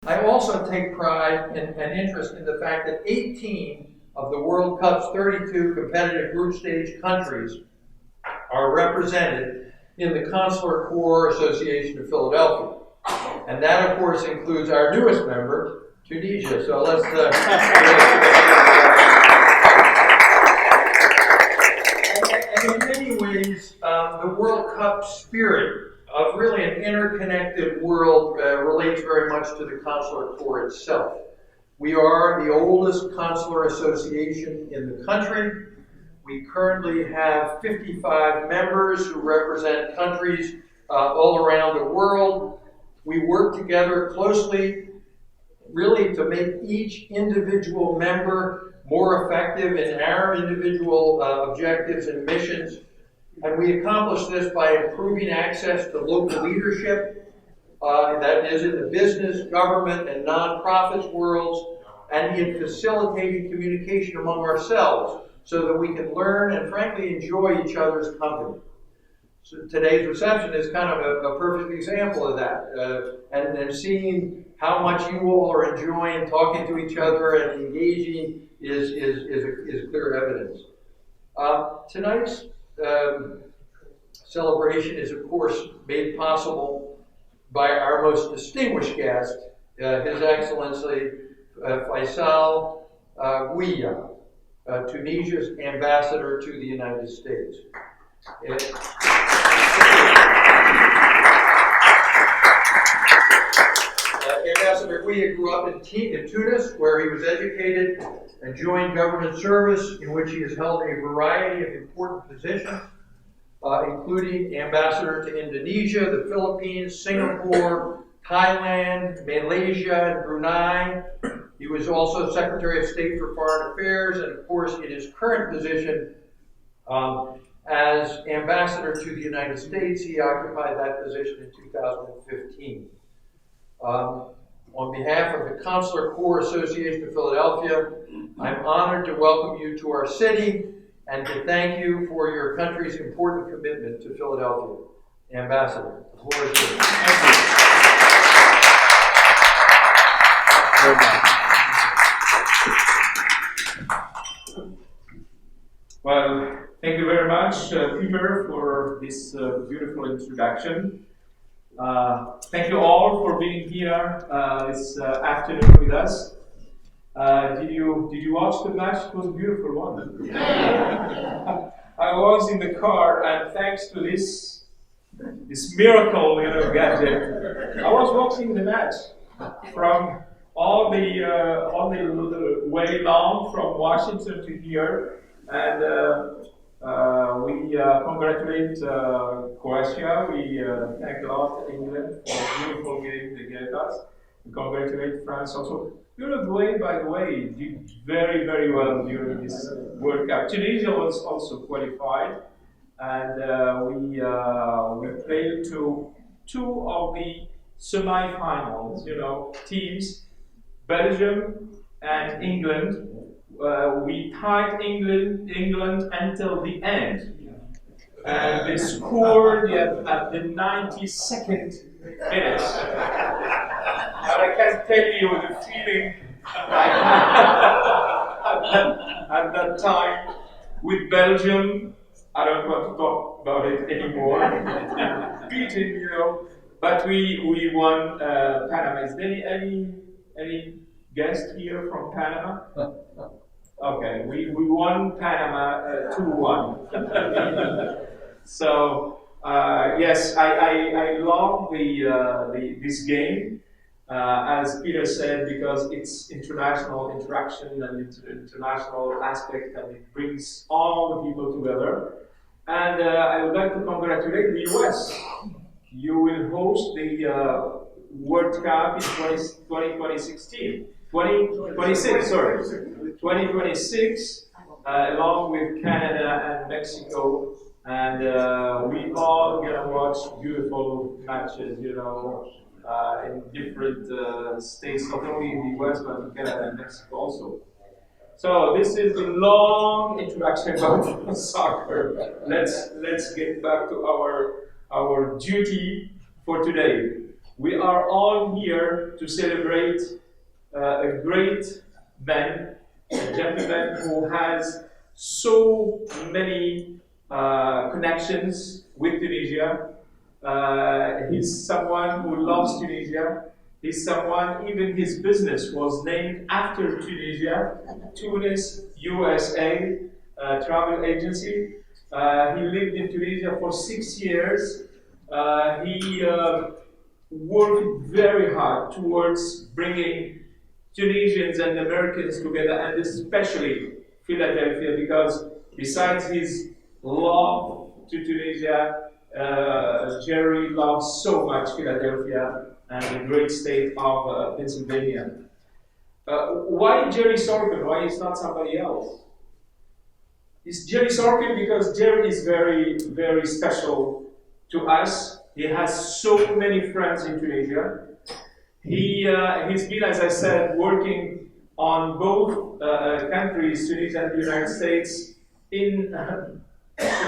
I also take pride and interest in the fact that 18 of the World Cup's 32 competitive group stage countries are represented in the Consular Corps Association of Philadelphia. And that, of course, includes our newest member, Tunisia. So let's... and in many ways, the World Cup spirit of really an interconnected world relates very much to the Consular Corps itself. We are the oldest consular association in the country. We currently have 55 members who represent countries all around the world. We work together closely, really to make each individual member more effective in our individual objectives and missions. And we accomplish this by improving access to local leadership, that is in the business, government, and nonprofits worlds, and in facilitating communication among ourselves so that we can learn and frankly enjoy each other's company. So today's reception is kind of a perfect example of that, and seeing how much you all are enjoying talking to each other and engaging is clear evidence. Tonight's celebration is, of course, made possible by our most distinguished guest, His Excellency Faisal Guiya, Tunisia's ambassador to the United States. Ambassador Guiya grew up in Tunis, where he was educated and joined government service, in which he has held a variety of important positions, including ambassador to Indonesia, the Philippines, Singapore, Thailand, Malaysia, and Brunei. He was also Secretary of State for Foreign Affairs, and of course, in his current position as ambassador to the United States, he occupied that position in 2015. On behalf of the Consular Corps Association of Philadelphia, I'm honored to welcome you to our city and to thank you for your country's important commitment to Philadelphia. Ambassador, the floor is yours. Well, thank you very much, Peter, for this beautiful introduction. Thank you all for being here this afternoon with us. Did you watch the match? It was a beautiful one. I was in the car, and thanks to this miracle, gadget, I was watching the match from all the way long from Washington to here. And we congratulate Croatia. We thank a lot England for a beautiful game they gave us. We congratulate France also. Uruguay, by the way, did very, very well during this World Cup. Tunisia was also qualified, and we played to two of the semi-finals. Teams, Belgium and England. We tied England until the end, and they scored at the 92nd minute. And I can tell you the feeling I had at that time with Belgium. I don't want to talk about it anymore. Beaten, but we won Panama. Is there any guest here from Panama? Okay, we won Panama 2-1. So yes, I love this game, as Peter said, because it's international interaction and international aspect, and it brings all the people together. And I would like to congratulate the US. You will host the World Cup in 2026, 2026, along with Canada and Mexico, and we all gonna watch beautiful matches, in different states, not only in the US, but in Canada and Mexico also. So this is a long introduction about soccer. Let's get back to our duty for today. We are all here to celebrate a great man, a gentleman who has so many connections with Tunisia. He's someone who loves Tunisia. He's someone, even his business was named after Tunisia, Tunis, USA, travel agency. He lived in Tunisia for 6 years. He worked very hard towards bringing Tunisians and Americans together, and especially Philadelphia, because besides his love to Tunisia, Jerry loves so much Philadelphia and the great state of Pennsylvania. Why Jerry Sorkin? Why is not somebody else? It's Jerry Sorkin because Jerry is very, very special to us. He has so many friends in Tunisia. He's been, as I said, working on both countries, Tunisia and the United States, in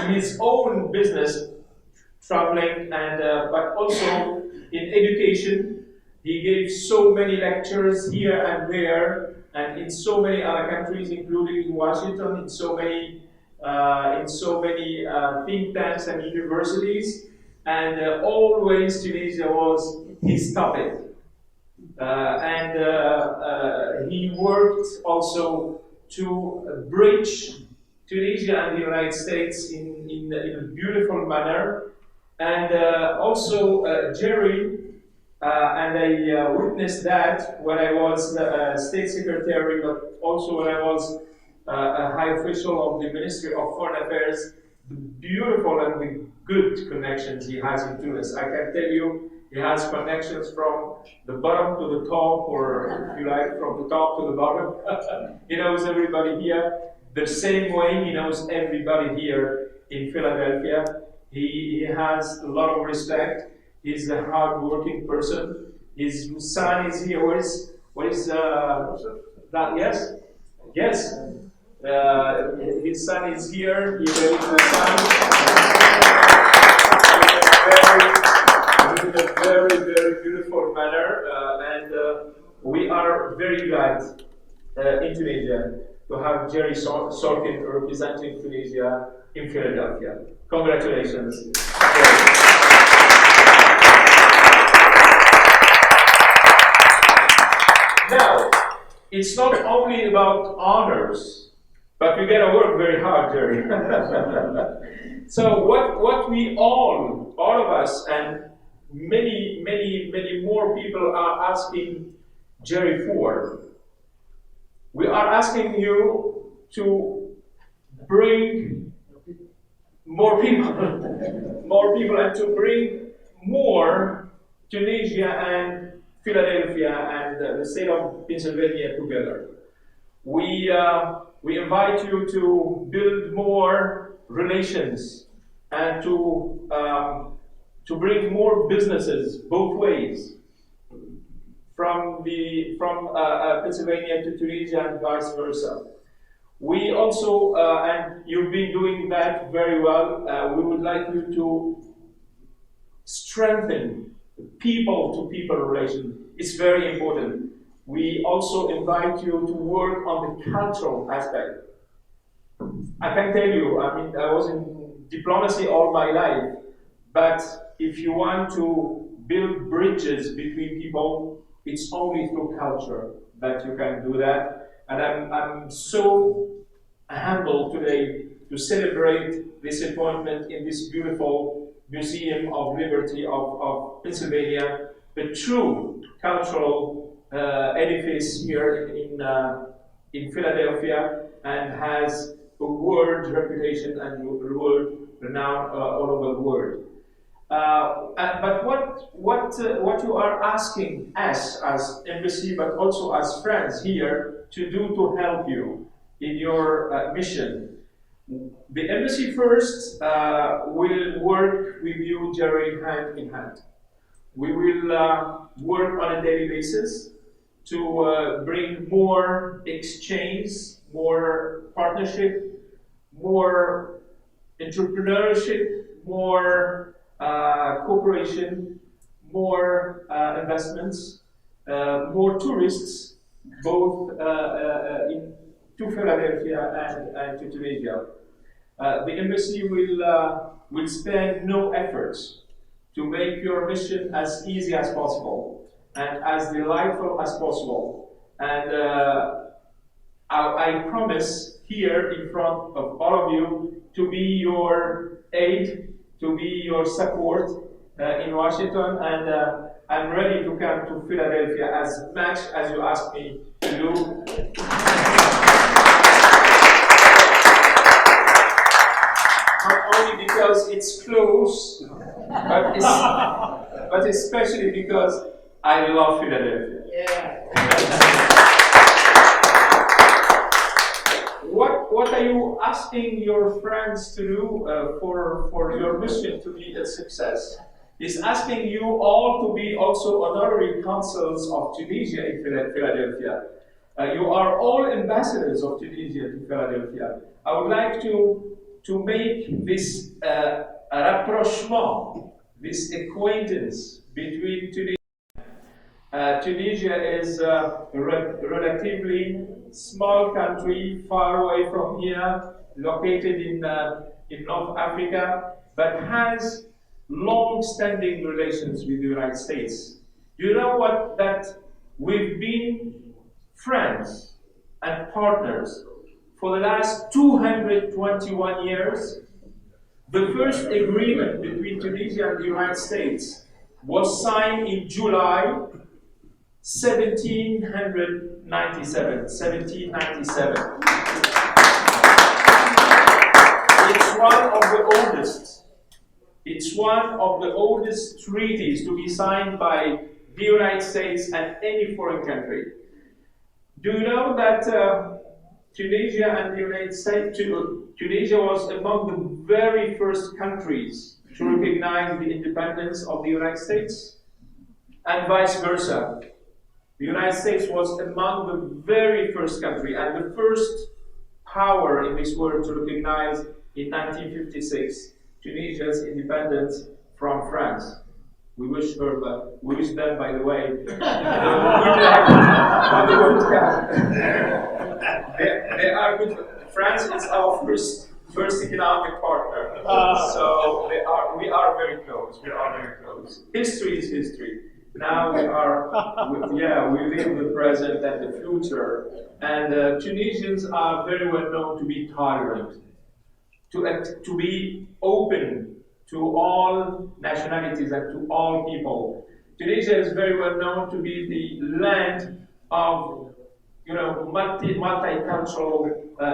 his own business, traveling, and but also in education. He gave so many lectures here and there, and in so many other countries, including in Washington, in so many think tanks and universities, and always Tunisia was his topic. He worked also to bridge Tunisia and the United States in a beautiful manner. And also Jerry, and I witnessed that when I was state secretary, but also when I was a high official of the Ministry of Foreign Affairs, the beautiful and the good connections he has in Tunis. I can tell you, he has connections from the bottom to the top, or if you like, from the top to the bottom. He knows everybody here the same way he knows everybody here in Philadelphia. He has a lot of respect. He's a hard-working person. His son is here. What is that? Yes? Yes. His son is here. He raised the son. In a very, very beautiful manner, and we are very glad in Tunisia to have Jerry Sorkin representing Tunisia in Philadelphia. Congratulations. Now, it's not only about honors, but we gotta work very hard, Jerry. So what we all of us, and many more people are asking Jerry for. We are asking you to bring more people, and to bring more Tunisia and Philadelphia and the state of Pennsylvania together. We invite you to build more relations and to bring more businesses both ways, from Pennsylvania to Tunisia and vice versa. We also, and you've been doing that very well, we would like you to strengthen people-to-people relations. It's very important. We also invite you to work on the cultural aspect. I can tell you, I mean, I was in diplomacy all my life, but if you want to build bridges between people, it's only through culture that you can do that. And I'm so humbled today to celebrate this appointment in this beautiful Museum of Liberty of Pennsylvania, the true cultural edifice here in Philadelphia, and has a world reputation and world renown all over the world. But what you are asking us as embassy, but also as friends here, to do to help you in your mission. The embassy first will work with you, Jerry, hand in hand. We will work on a daily basis to bring more exchange, more partnership, more entrepreneurship, more cooperation, more investments, more tourists, both to Philadelphia and to Tunisia. The embassy will spare no efforts to make your mission as easy as possible and as delightful as possible. And I promise here in front of all of you to be your aid, to be your support in Washington, and I'm ready to come to Philadelphia as much as you ask me to do. Not only because it's close, but especially because I love Philadelphia. Yeah. What are you asking your friends to do for your mission to be a success? Is asking you all to be also honorary consuls of Tunisia in Philadelphia. You are all ambassadors of Tunisia to Philadelphia. I would like to make this rapprochement, this acquaintance between Tunisia. Tunisia is a relatively small country, far away from here, located in North Africa, but has long-standing relations with the United States. Do you know what? That we've been friends and partners for the last 221 years. The first agreement between Tunisia and the United States was signed in July 1797. It's one of the oldest. It's one of the oldest treaties to be signed by the United States and any foreign country. Do you know that Tunisia and the United States, Tunisia was among the very first countries to recognize the independence of the United States, and vice versa. The United States was among the very first country and the first power in this world to recognize in 1956 Tunisia's independence from France. We wish them, by the way, good luck for the World Cup. They are good. France is our first economic partner, so we are very close. We are very close. History is history. Now we live the present and the future. And Tunisians are very well known to be tolerant, to be open to all nationalities and to all people. Tunisia is very well known to be the land of multicultural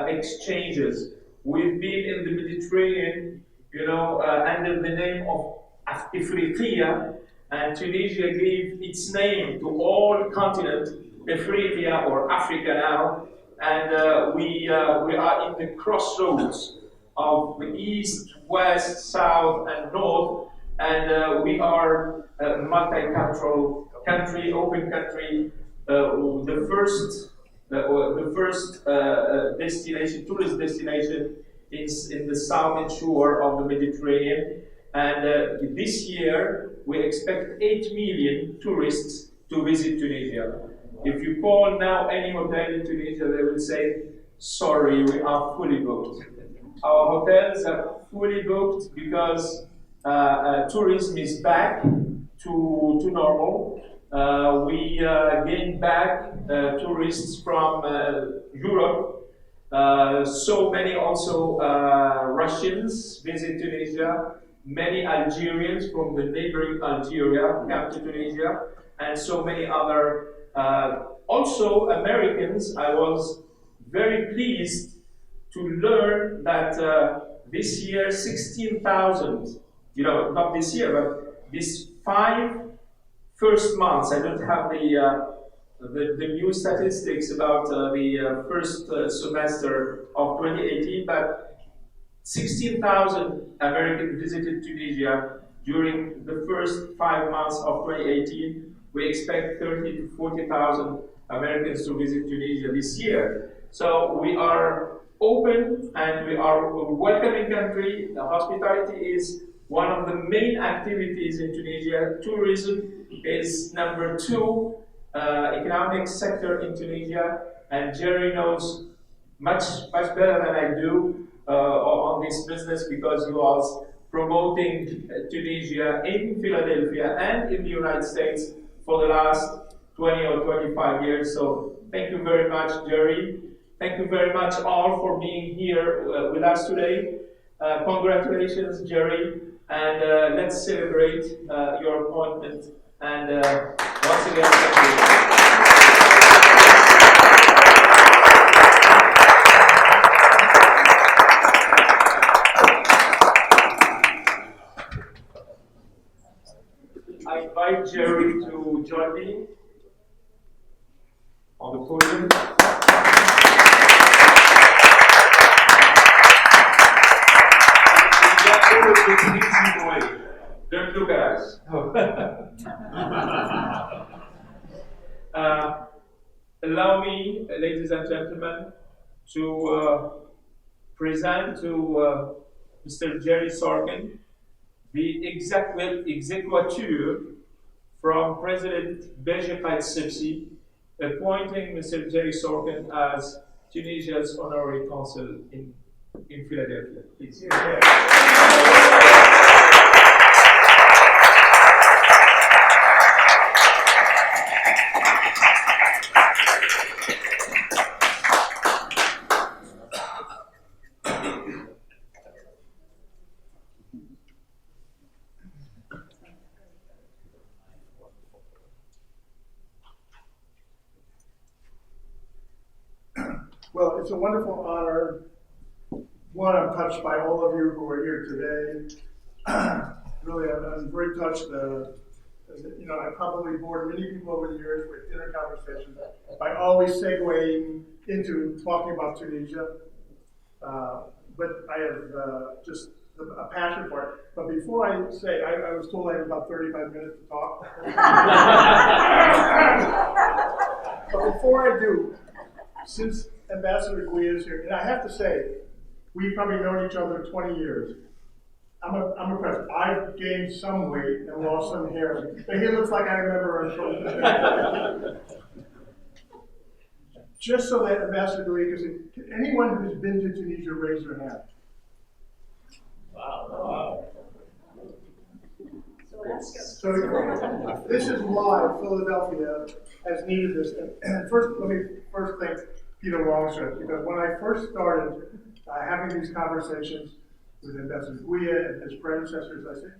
exchanges. We've been in the Mediterranean, under the name of Afriqiya, and Tunisia gave its name to all continent, Afriqiya or Africa now, and we are in the crossroads of the east, west, south, and north, and we are a multicultural country, open country. The first destination, tourist destination, is in the southern shore of the Mediterranean. And this year, we expect 8 million tourists to visit Tunisia. If you call now any hotel in Tunisia, they will say, sorry, we are fully booked. Our hotels are fully booked because tourism is back to normal. We gained back tourists from Europe. So many also Russians visit Tunisia. Many Algerians from the neighboring Algeria come to Tunisia, and so many other, also Americans. I was very pleased to learn that this year 16,000, not this year, but these 5 first months, I don't have the new statistics about the first semester of 2018, but 16,000 Americans visited Tunisia during the first 5 months of 2018. We expect 30 to 40,000 Americans to visit Tunisia this year. So we are open and we are a welcoming country. The hospitality is one of the main activities in Tunisia. Tourism is number two economic sector in Tunisia, and Jerry knows much better than I do on this business because he was promoting Tunisia in Philadelphia and in the United States for the last 20 or 25 years. So thank you very much, Jerry. Thank you very much all for being here with us today. Congratulations, Jerry, and let's celebrate your appointment. And once again, thank you. I invite Jerry to join me on the podium. Don't look at us. Allow me, ladies and gentlemen, to present to Mr. Jerry Sorkin, the executive from President Beji Caid Sipsi, appointing Mr. Jerry Sorkin as Tunisia's honorary consul in Philadelphia. Please. Well, it's a wonderful honor. One, I'm touched by all of you who are here today. Really, I'm very touched. I probably bored many people over the years with inner conversations by always segueing into talking about Tunisia. But I have just a passion for it. But before I say, I was told I had about 35 minutes to talk. But before I do, since Ambassador Guia is here, and I have to say, we've probably known each other 20 years. I'm impressed. I've gained some weight and lost some hair, but he looks like I remember him. Just so that Ambassador Guia can anyone who's been to Tunisia raise their hand? Wow. So this is why Philadelphia has needed this. And first, let me thank Peter Longstreth, because when I first started having these conversations with Ambassador Guia and his predecessors, I said,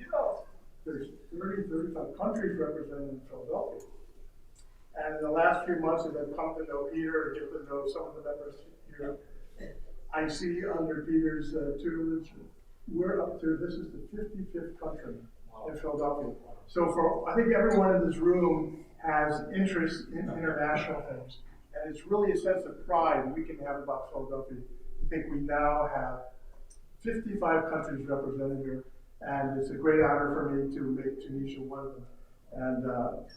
there's 35 countries represented in Philadelphia. And in the last few months, as I've come to know Peter and get to know some of the members here, I see under Peter's tutelage, we're up to, this is the 55th country in Philadelphia. So I think everyone in this room has interest in international things. And it's really a sense of pride we can have about Philadelphia. I think we now have 55 countries represented here, and it's a great honor for me to make Tunisia one of them. And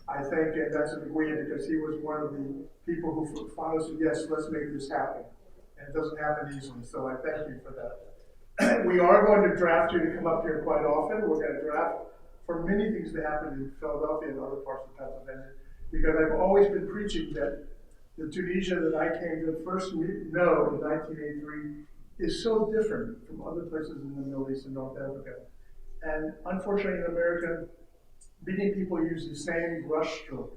I thank Ambassador Guia because he was one of the people who finally said, yes, let's make this happen. And it doesn't happen easily, so I thank you for that. We are going to draft you to come up here quite often. We're going to draft for many things that happen in Philadelphia and other parts of Pennsylvania, because I've always been preaching that the Tunisia that I came to first know in 1983 is so different from other places in the Middle East and North Africa. And unfortunately in America, many people use the same brushstroke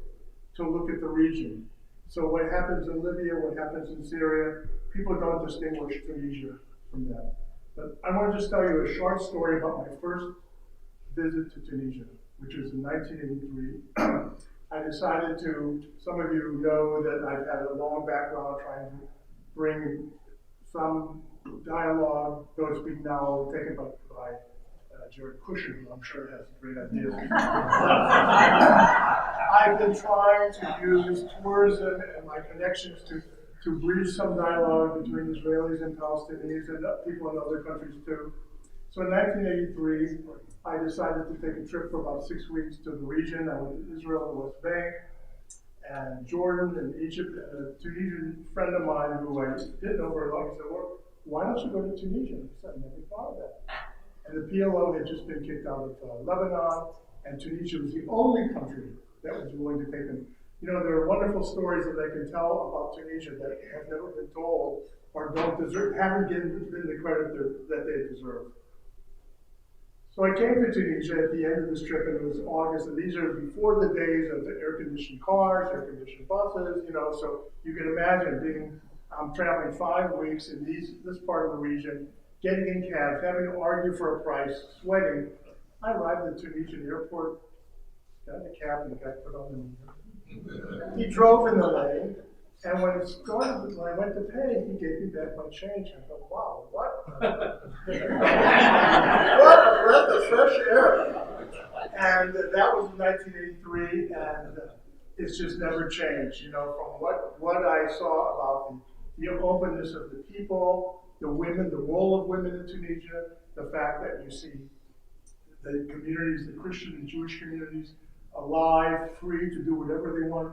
to look at the region. So what happens in Libya, what happens in Syria, people don't distinguish Tunisia from that. But I want to just tell you a short story about my first visit to Tunisia, which was in 1983. I decided to, some of you know that I've had a long background trying to bring some dialogue, so to speak, now taken by Jared Kushner, who I'm sure has great ideas. I've been trying to use tourism and my connections to bridge some dialogue between Israelis and Palestinians and people in other countries too. So in 1983, I decided to take a trip for about 6 weeks to the region. I went to Israel, the West Bank, and Jordan, and Egypt. And a Tunisian friend of mine who I didn't know very long, he said, well, why don't you go to Tunisia? I said, I never thought of that. And the PLO had just been kicked out of Lebanon, and Tunisia was the only country that was willing to take them. You know, there are wonderful stories that I can tell about Tunisia that have never been told or don't deserve, haven't given the credit that they deserve. So I came to Tunisia at the end of this trip, and it was August, and these are before the days of the air-conditioned cars, air-conditioned buses, you know, so you can imagine I'm traveling 5 weeks in this part of the region, getting in cabs, having to argue for a price, sweating. I arrived at the Tunisian airport, got in a cab, and the guy put on the meter. He drove in the lane, and when I went to pay, he gave me back my change. I thought, wow, what? What a breath of fresh air. And that was in 1983, and it's just never changed. You know, from what I saw about the openness of the people, the women, the role of women in Tunisia, the fact that you see the communities, the Christian and Jewish communities, alive, free to do whatever they want.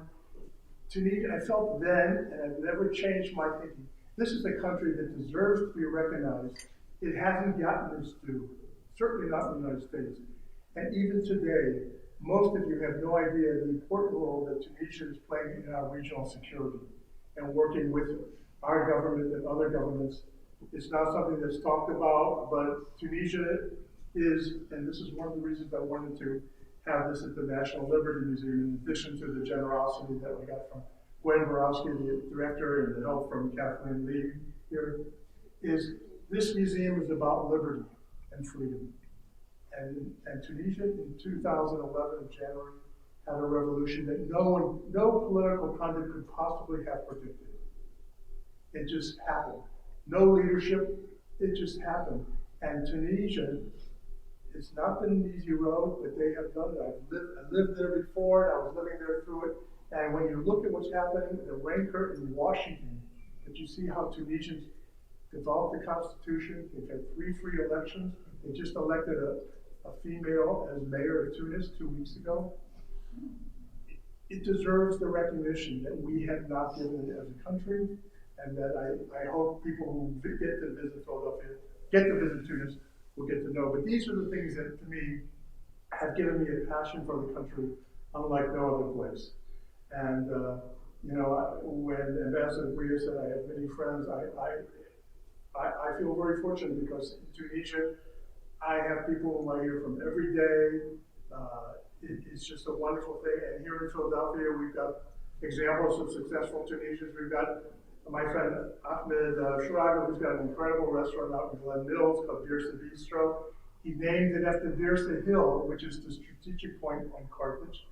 Tunisia, I felt then, and I've never changed my thinking, this is a country that deserves to be recognized. It hasn't gotten its due, certainly not in the United States. And even today, most of you have no idea the important role that Tunisia is playing in our regional security and working with our government and other governments. It's not something that's talked about, but Tunisia is, and this is one of the reasons I wanted to have this at the National Liberty Museum, in addition to the generosity that we got from Gwen Borowski, the director, and the help from Kathleen Lee here, is this museum is about liberty and freedom. And Tunisia in 2011 in January had a revolution that no political pundit could possibly have predicted. It just happened. No leadership, it just happened. And Tunisia, it's not been an easy road, but they have done it. I lived there before, and I was living there through it. And when you look at what's happening, the rancor in Washington, that you see how Tunisians developed the Constitution. They've had 3 free elections. They just elected a female as mayor of Tunis 2 weeks ago. It deserves the recognition that we have not given it as a country, and that I hope people who get to visit Philadelphia, get to visit Tunis, will get to know. But these are the things that, to me, have given me a passion for the country unlike no other place. And, you know, when Ambassador Guia said I have many friends, I feel very fortunate because in Tunisia, I have people whom I hear from every day. It's just a wonderful thing. And here in Philadelphia, we've got examples of successful Tunisians. We've got my friend Ahmed Shraga, who's got an incredible restaurant out in Glen Mills called Dirsa Bistro. He named it after Dirsa Hill, which is the strategic point on Carthage,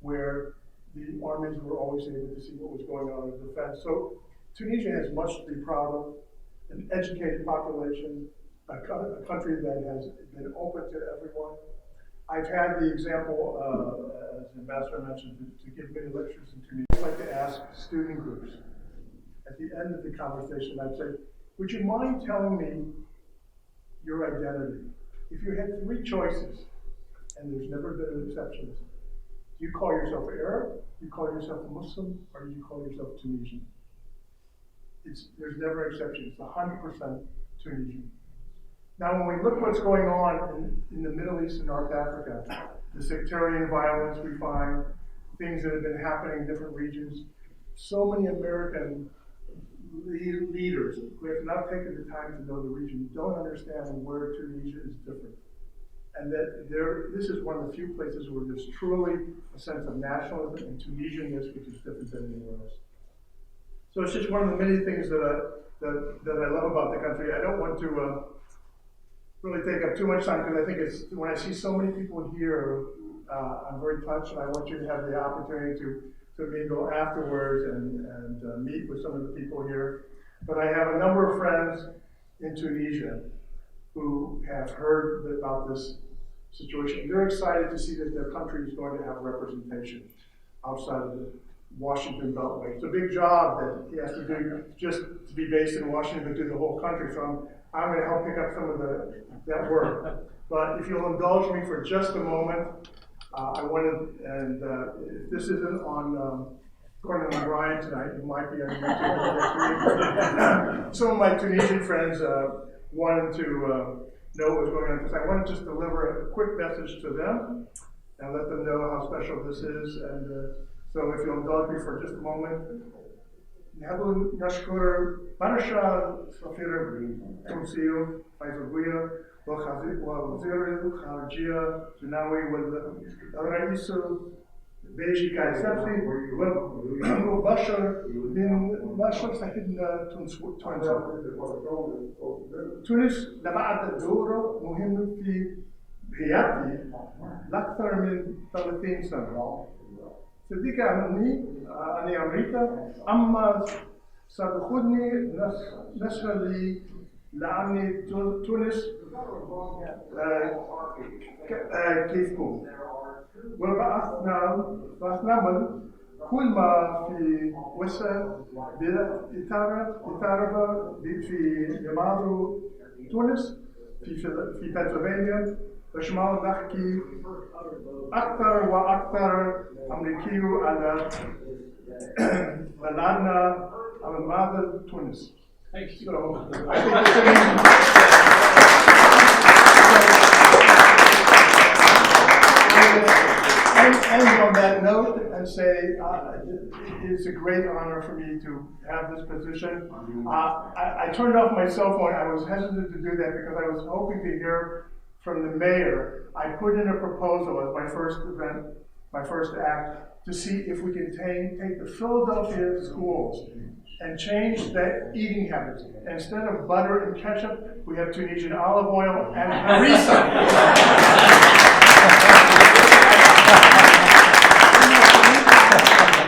where the armies were always able to see what was going on in defense. So Tunisia has much to be proud of, an educated population, a country that has been open to everyone. I've had the example, as the ambassador mentioned, to give many lectures in Tunisia. I'd like to ask student groups. At the end of the conversation, I'd say, would you mind telling me your identity? If you had 3 choices, and there's never been an exception, do you call yourself Arab, do you call yourself a Muslim, or do you call yourself Tunisian? There's never an exception. It's 100% Tunisian. Now, when we look what's going on in the Middle East and North Africa, the sectarian violence we find, things that have been happening in different regions, so many American leaders who have not taken the time to know the region don't understand where Tunisia is different. And that this is one of the few places where there's truly a sense of nationalism and Tunisianness, which is different than anywhere else. So it's just one of the many things that I love about the country. I don't want to really take up too much time because I think it's when I see so many people here, I'm very touched, and I want you to have the opportunity to mingle afterwards and meet with some of the people here. But I have a number of friends in Tunisia who have heard about this situation. They're excited to see that their country is going to have representation outside of the Washington Beltway. It's a big job that he has to do just to be based in Washington, but do the whole country. So I'm going to help pick up some of that work. But if you'll indulge me for just a moment, I wanted, and if this isn't on Gordon O'Brien tonight, it might be on YouTube next week. Some of my Tunisian friends wanted to know what was going on, because I want to just deliver a quick message to them and let them know how special this is. And so if you'll indulge me for just a moment. نحب نشكر برشا سفير تونسي فايز البويا ووزير الخارجية جناوي والرئيس بيجي كايسافي وبشر من بشر ساكن تونس لبعد دوره مهم في حياتي لأكثر من 30 سنة. صديقي أني أمريكا أما ستأخذني نشر لي لأني تونس كيفكم وبعثنا كل ما في وسط إطارة في جمال تونس في بنسلفانيا بشمال نحكي أكثر وأكثر أمريكي على بلادنا على مدى تونس. Thank you. So, I think end on that note and say it's a great honor for me to have this position. I turned off my cell phone. I was hesitant to do that because I was hoping to hear from the mayor. I put in a proposal as my first event, my first act, to see if we can take the Philadelphia schools and change their eating habits. Instead of butter and ketchup, we have Tunisian olive oil and harissa.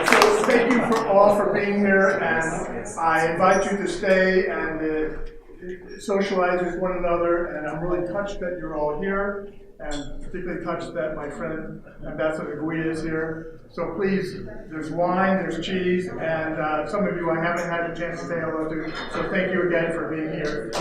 So thank you all for being here, and I invite you to stay and socialize with one another, and I'm really touched that you're all here, and particularly touched that my friend Ambassador Gui is here. So please, there's wine, there's cheese, and some of you I haven't had a chance to say hello to, so thank you again for being here.